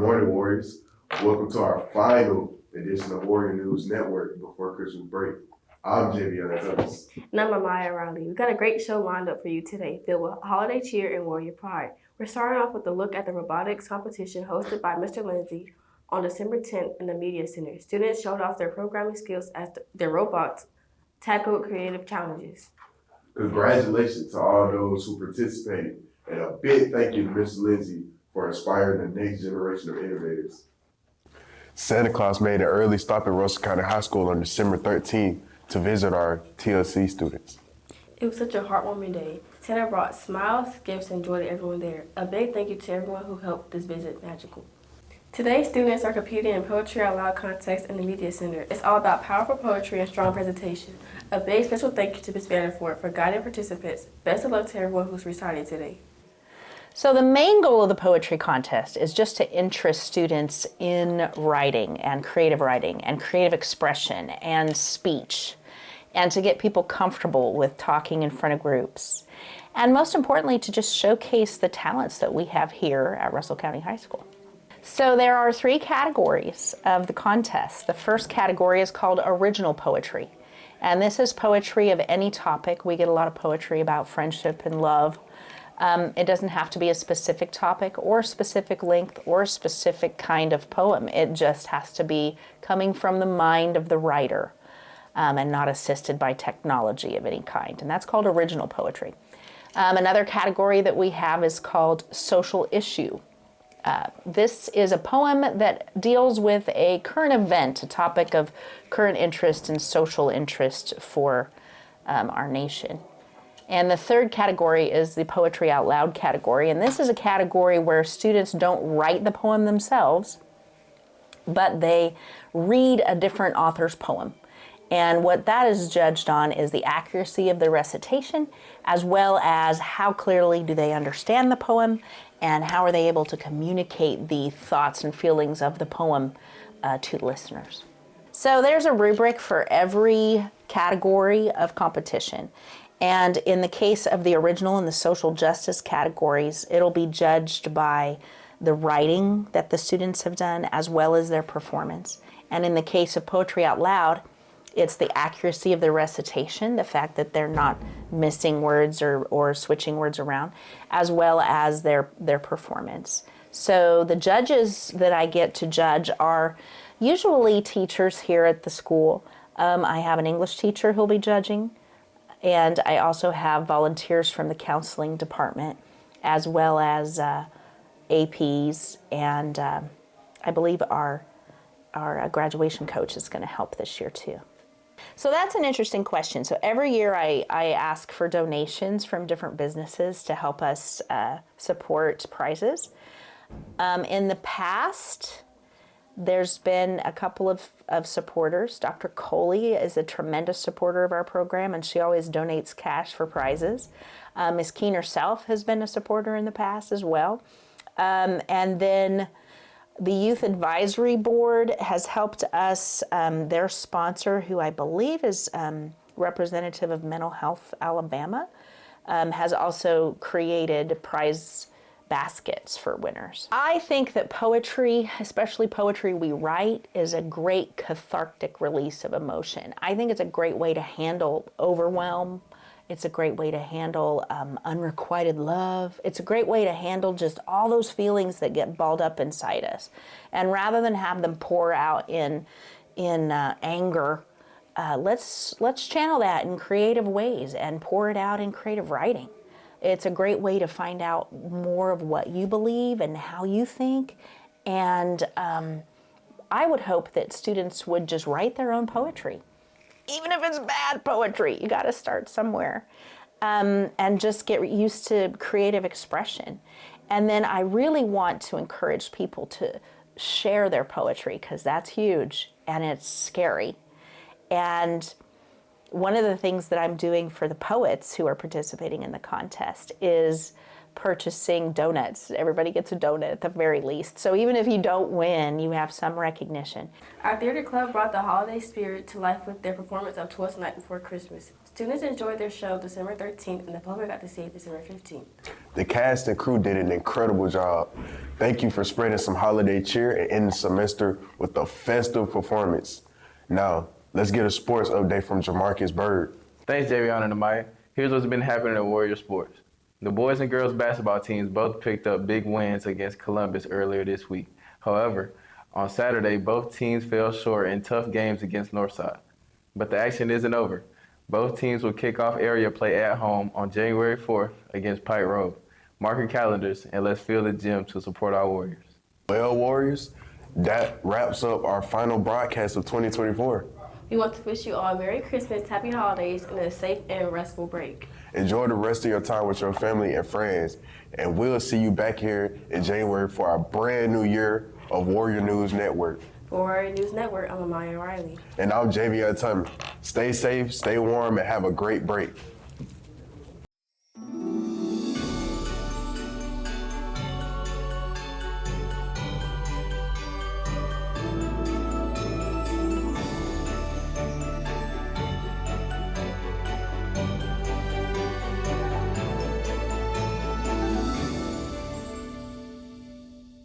morning, Warriors. Welcome to our final edition of Warrior News Network before Christmas break. I'm Jimmy Thomas. And I'm Amaya Riley. We've got a great show lined up for you today, filled with holiday cheer and warrior pride. We're starting off with a look at the robotics competition hosted by Mr. Lindsay on December 10th in the Media Center. Students showed off their programming skills as their robots tackled creative challenges. Congratulations to all those who participated, and a big thank you to Mr. Lindsay for inspiring the next generation of innovators. Santa Claus made an early stop at Russell County High School on December 13th to visit our TLC students. It was such a heartwarming day. Santa brought smiles, gifts, and joy to everyone there. A big thank you to everyone who helped this visit magical. Today, students are competing in Poetry Out Loud contest in the Media Center. It's all about powerful poetry and strong presentation. A big special thank you to Ms. Vanderford for guiding participants. Best of luck to everyone who's reciting today. So the main goal of the poetry contest is just to interest students in writing and creative expression and speech, and to get people comfortable with talking in front of groups. And most importantly, to just showcase the talents that we have here at Russell County High School. So there are 3 categories of the contest. The first category is called original poetry. And this is poetry of any topic. We get a lot of poetry about friendship and love. It doesn't have to be a specific topic or specific length or specific kind of poem. It just has to be coming from the mind of the writer and not assisted by technology of any kind. And that's called original poetry. Another category that we have is called social issue. This is a poem that deals with a current event, a topic of current interest and social interest for our nation. And the third category is the Poetry Out Loud category. And this is a category where students don't write the poem themselves, but they read a different author's poem. And what that is judged on is the accuracy of the recitation, as well as how clearly do they understand the poem, and how are they able to communicate the thoughts and feelings of the poem to the listeners. So there's a rubric for every category of competition. And in the case of the original and the social justice categories, it'll be judged by the writing that the students have done, as well as their performance. And in the case of Poetry Out Loud, it's the accuracy of the recitation, the fact that they're not missing words or switching words around, as well as their performance. So the judges that I get to judge are usually teachers here at the school. I have an English teacher who'll be judging, and I also have volunteers from the counseling department, as well as APs, and I believe our graduation coach is going to help this year too. So that's an interesting question. So every year I ask for donations from different businesses to help us support prizes. In the past, there's been a couple of supporters. Dr. Coley is a tremendous supporter of our program, and she always donates cash for prizes. Ms. Keene herself has been a supporter in the past as well. And then the Youth Advisory Board has helped us. Their sponsor, who I believe is representative of Mental Health Alabama, has also created prize baskets for winners. I think that poetry, especially poetry we write, is a great cathartic release of emotion. I think it's a great way to handle overwhelm. It's a great way to handle unrequited love. It's a great way to handle just all those feelings that get balled up inside us. And rather than have them pour out in anger, let's channel that in creative ways and pour it out in creative writing. It's a great way to find out more of what you believe and how you think. And I would hope that students would just write their own poetry. Even if it's bad poetry, you got to start somewhere. And just get used to creative expression. And then I really want to encourage people to share their poetry, because that's huge and it's scary. And one of the things that I'm doing for the poets who are participating in the contest is purchasing donuts. Everybody gets a donut at the very least. So even if you don't win, you have some recognition. Our theater club brought the holiday spirit to life with their performance of Twas the Night Before Christmas. Students enjoyed their show December 13th, and the public got to see it December 15th. The cast and crew did an incredible job. Thank you for spreading some holiday cheer and ending the semester with a festive performance. Now, let's get a sports update from Jamarcus Bird. Thanks, Javion and Amaya. Here's what's been happening in Warrior sports. The boys and girls basketball teams both picked up big wins against Columbus earlier this week. However, on Saturday, both teams fell short in tough games against Northside. But the action isn't over. Both teams will kick off area play at home on January 4th against Pike Road. Mark your calendars and let's fill the gym to support our Warriors. Well, Warriors, that wraps up our final broadcast of 2024. We want to wish you all Merry Christmas, Happy Holidays, and a safe and restful break. Enjoy the rest of your time with your family and friends, and we'll see you back here in January for our brand new year of Warrior News Network. For Warrior News Network, I'm Amaya Riley. And I'm Javion Tummy. Stay safe, stay warm, and have a great break.